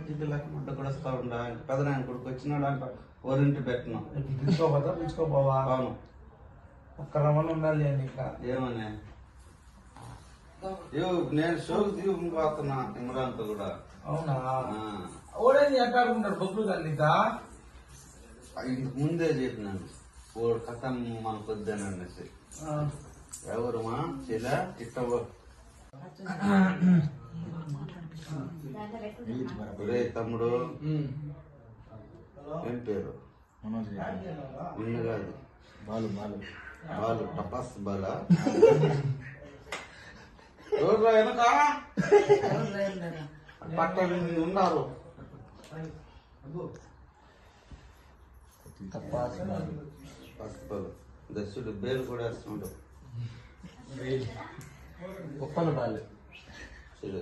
జిడ్డులకు ముడ్డ కూడా వస్తా ఉండా పెదనాయన కొడుకు వచ్చినాడు అంట ఓరింటి పెట్టను పిలుచుకోపోతా అవును ఒక్క రమ్మని ఉండాలి అని ఇంకా ఏమని నేను షోకు తీసుకుపోతున్నా ఇమ్రాన్తో కూడా. అవునా ఓడేది ఎట్టాడుకుంటాడు బొక్కులు కలిదా ఇంతకు ముందే చెప్పినాను ఓడు కథ మనకు వద్దాననేసి. ఎవరు మా చెల్లా ఇట్టవో ఒరే తమ్ముడు ఏం పేరు నిన్ను కాదు బాలు బాలు బాలు టపాస్ బాలా ఎవరు వెనక పక్కన ఉన్నారు పసుపలు దశుడు బేలు కూడా వేస్తున్నాడు గొప్పలు బాలు సరే